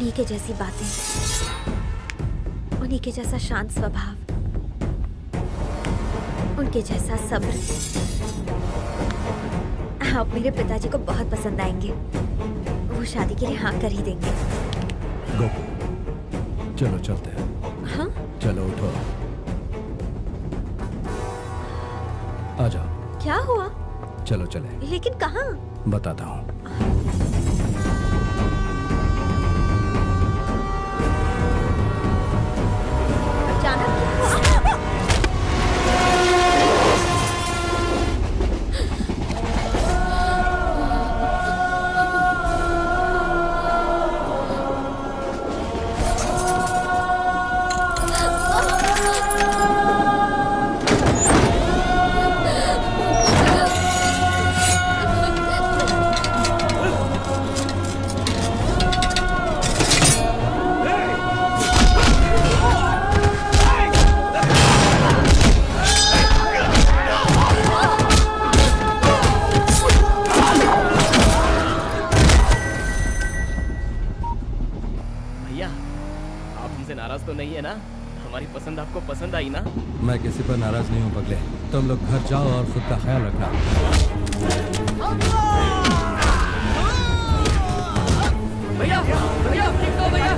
उन्हीं के जैसी बातें, उन्हीं के जैसा शांत स्वभाव, उनके जैसा सब्र। आप मेरे पिताजी को बहुत पसंद आएंगे। वो शादी के लिए हाँ कर ही देंगे। गोपू, चलो चलते हैं। हाँ? चलो उठो, आ जाओ। क्या हुआ? चलो चले। लेकिन कहाँ? बताता हूँ। अचानक क्या हुआ? नाराज तो नहीं है ना? हमारी पसंद आपको पसंद आई ना? मैं किसी पर नाराज नहीं हूँ पगले। तुम लोग घर जाओ और खुद का ख्याल रखना। भैया भैया भैया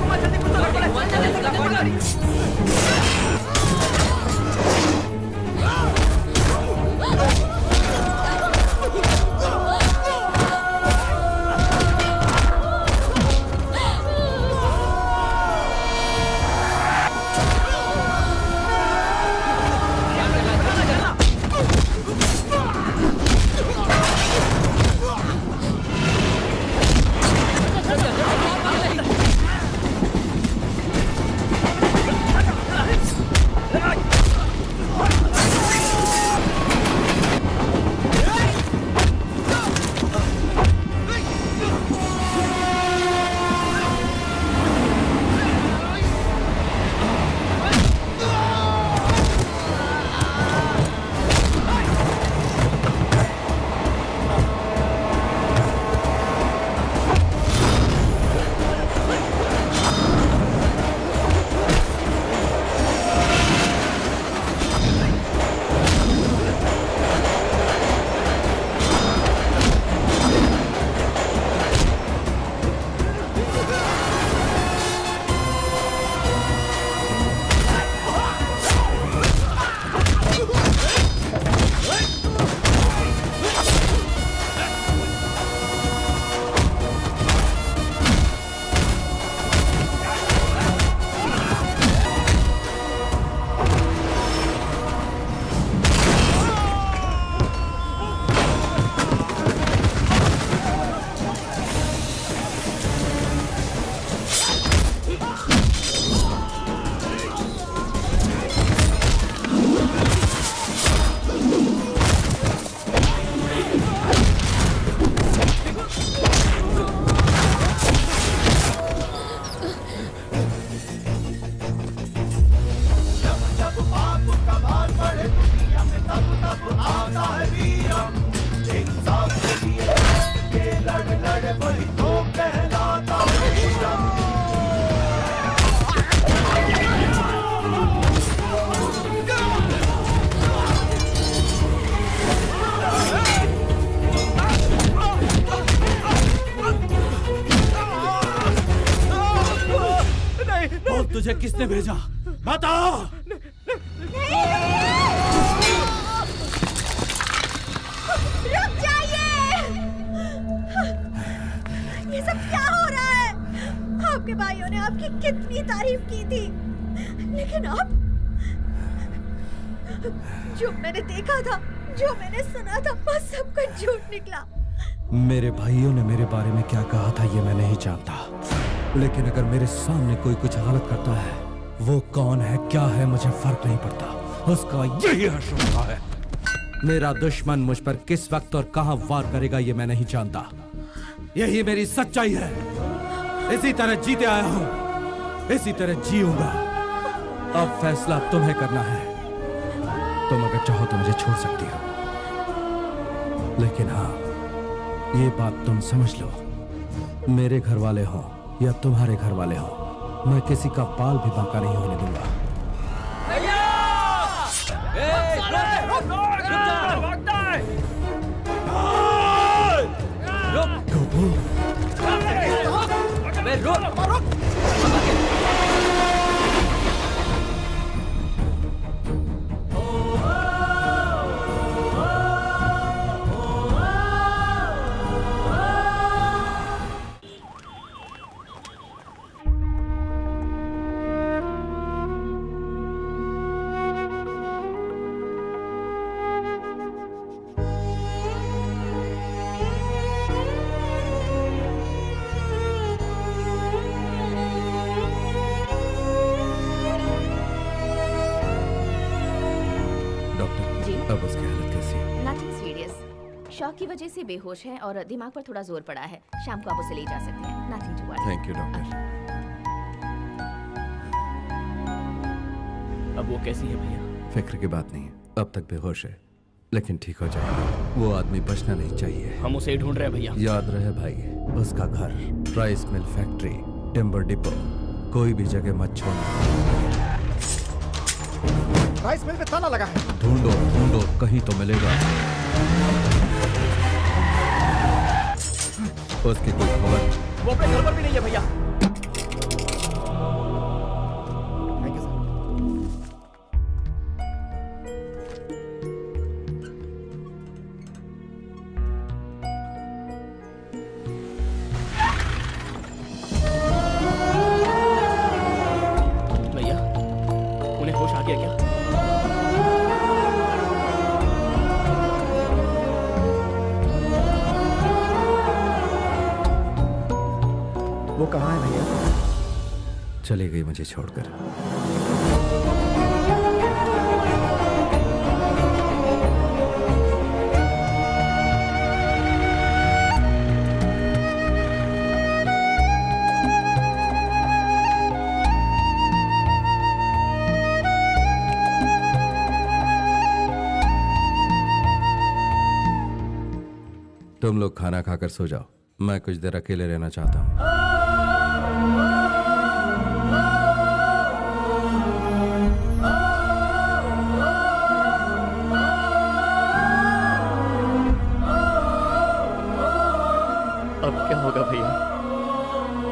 तुझे किसने भेजा? बताओ। रुक जाइए! ये सब क्या हो रहा है? आपके भाइयों ने आपकी कितनी तारीफ की थी, लेकिन अब जो मैंने देखा था, जो मैंने सुना था, वो सब कुछ झूठ निकला। मेरे भाइयों ने मेरे बारे में क्या कहा था ये मैं नहीं जानता, लेकिन अगर मेरे सामने कोई कुछ गलत करता है, वो कौन है क्या है मुझे फर्क नहीं पड़ता, उसका यही हश्र है। मेरा दुश्मन मुझ पर किस वक्त और कहां वार करेगा ये मैं नहीं जानता। यही मेरी सच्चाई है। इसी तरह जीते आया हूं, इसी तरह जीऊंगा। अब फैसला तुम्हें करना है। तुम अगर चाहो तो मुझे छोड़ सकती हो, लेकिन हाँ, ये बात तुम समझ लो, मेरे घर वाले हो या तुम्हारे घर वाले हो, मैं किसी का बाल भी बांका नहीं होने दूंगा। अब उसकी हालत कैसी है? Nothing serious. शॉक की वजह से बेहोश है और दिमाग पर थोड़ा जोर पड़ा है। शाम को आप उसे ले जा सकते हैं। Nothing to worry. Thank you doctor. अब वो कैसी है भैया? फिक्र की बात नहीं है, अब तक बेहोश है, लेकिन ठीक हो जाएगा। वो आदमी बचना नहीं चाहिए। हम उसे ही ढूंढ रहे हैं भैया। याद रहे भाई, उसका घर, rice mill factory, timber depot, कोई भी जगह मत छोड़ना। राइस मिल पे ताला लगा है। ढूंढो ढूंढो, कहीं तो मिलेगा। उसकी कोई खबर? वो अपने घर पर भी नहीं है भैया। Thank you sir. भैया, उन्हें होश आ गया क्या? वो कहाँ है भैया? चली गई मुझे छोड़कर। तुम लोग खाना खाकर सो जाओ, मैं कुछ देर अकेले रहना चाहता हूँ। अब क्या होगा भैया?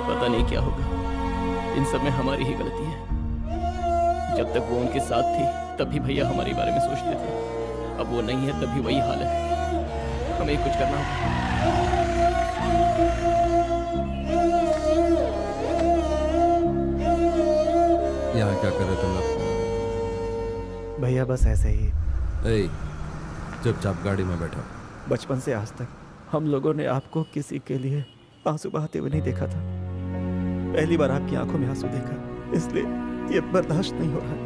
पता नहीं क्या होगा। इन सब में हमारी ही गलती है। जब तक वो उनके साथ थी तब भी भैया हमारे बारे में सोचते थे। अब वो नहीं है तब भी वही हाल है। हमें कुछ करना होगा। यहाँ क्या कर रहे तुम लोग? भैया बस ऐसे ही। ए, चुपचाप गाड़ी में बैठो। बचपन से आज तक हम लोगों ने आपको किसी के लिए आंसू बहाते हुए नहीं देखा था। पहली बार आपकी आंखों में आंसू देखा, इसलिए ये बर्दाश्त नहीं हो रहा।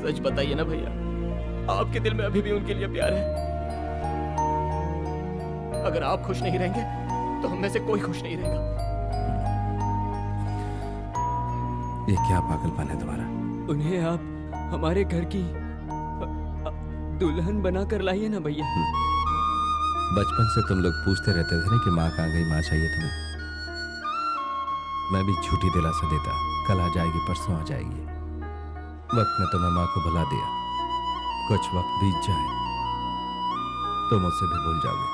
सच बताइए ना भैया, आपके दिल में अभी भी उनके लिए प्यार है? अगर आप खुश नहीं रहेंगे तो हम में से कोई खुश नहीं रहेगा। ये क्या पागलपन है तुम्हारा? उन्हें आप हमारे घर की दुल्हन बनाकर लाइए ना भैया। बचपन से तुम लोग पूछते रहते थे ना कि माँ कहाँ गई, माँ चाहिए तुम्हें। मैं भी झूठी दिलासा देता, कल आ जाएगी, परसों आ जाएगी। वक्त ने तुम्हें माँ को भुला दिया। कुछ वक्त बीत जाए तुम उससे भी भूल जाओगे।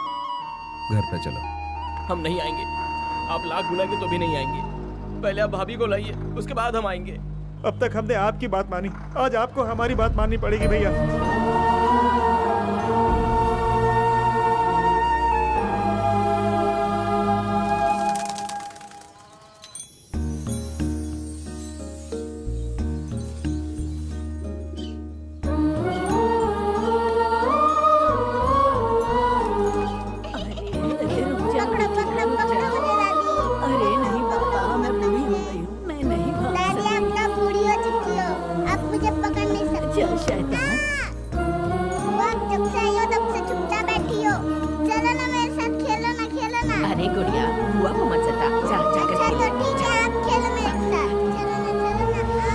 घर पे चलो। हम नहीं आएंगे। आप लाख बुलाएंगे तो भी नहीं आएंगे। पहले आप भाभी को लाइए, उसके बाद हम आएंगे। अब तक हमने आपकी बात मानी, आज आपको हमारी बात माननी पड़ेगी भैया। पकड़ो पकड़ो पकड़ो मुझे दादी। अरे नहीं पापा, मैं बूढ़ी हो गई हूँ, मैं नहीं भाग दादी सकती। आप ना बूढ़ी हो चुकी हो, आप मुझे पकड़ नहीं सकती। चल शैतान। वो आप जब से आई हो तब से चुपचाप बैठी हो। चलो ना मेरे साथ खेलो ना, खेलो ना। अरे गुड़िया, बुआ को मत सता। जा जाकर अच्छा खेल। तो ठीक है, आप खेलो मेरे साथ। चलो ना चलो ना।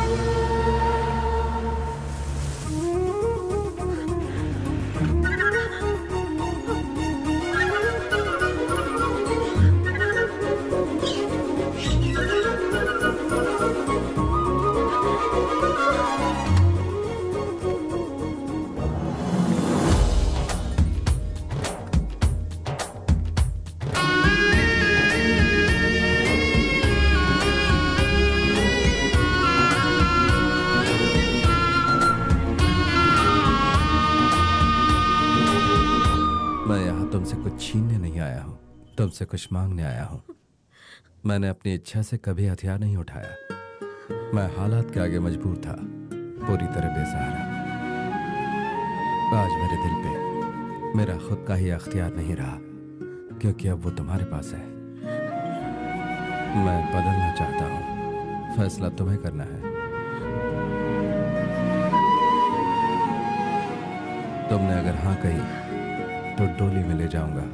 तुमसे कुछ मांगने आया हूं। मैंने अपनी इच्छा से कभी हथियार नहीं उठाया। मैं हालात के आगे मजबूर था, पूरी तरह बेसहारा। आज मेरे दिल पे मेरा खुद का ही अख्तियार नहीं रहा, क्योंकि अब वो तुम्हारे पास है। मैं बदलना चाहता हूं, फैसला तुम्हें करना है। तुमने अगर हाँ कही तो डोली में ले जाऊंगा,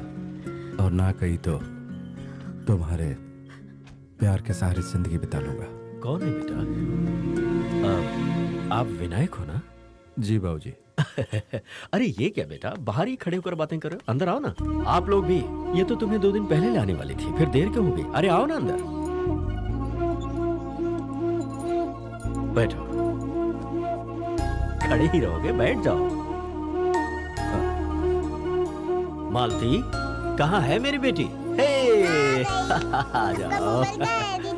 और ना कही तो तुम्हारे प्यार के सहारे जिंदगी बिता लूंगा। कौन है बेटा? आप विनायक हो ना? जी बाबूजी। अरे ये क्या बेटा, बाहर ही खड़े होकर बातें कर रहे हो? अंदर आओ ना। आप लोग भी। ये तो तुम्हें 2 दिन पहले लाने वाली थी, फिर देर क्यों हो गई? अरे आओ ना अंदर, बैठो। खड़े ही रहोगे? बैठ जाओ। मालती, कहाँ है मेरी बेटी? हे आ जाओ।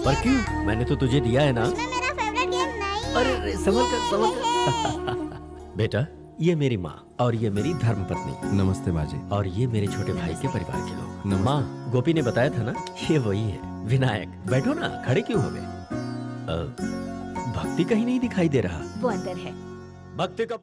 पर क्यों? मैंने तो तुझे दिया है ना। मेरा फेवरेट गेम नहीं। अरे संभल कर। बेटा, ये मेरी माँ और ये मेरी धर्मपत्नी। नमस्ते माँ जी। और ये मेरे छोटे भाई के परिवार के लोग। नमस्ते। माँ, गोपी ने बताया था ना, ये वही है विनायक। बैठो ना, खड़े क्यों हो गए? भक्ति कहीं नहीं दिखाई दे रहा। वो अंदर है। भक्ति का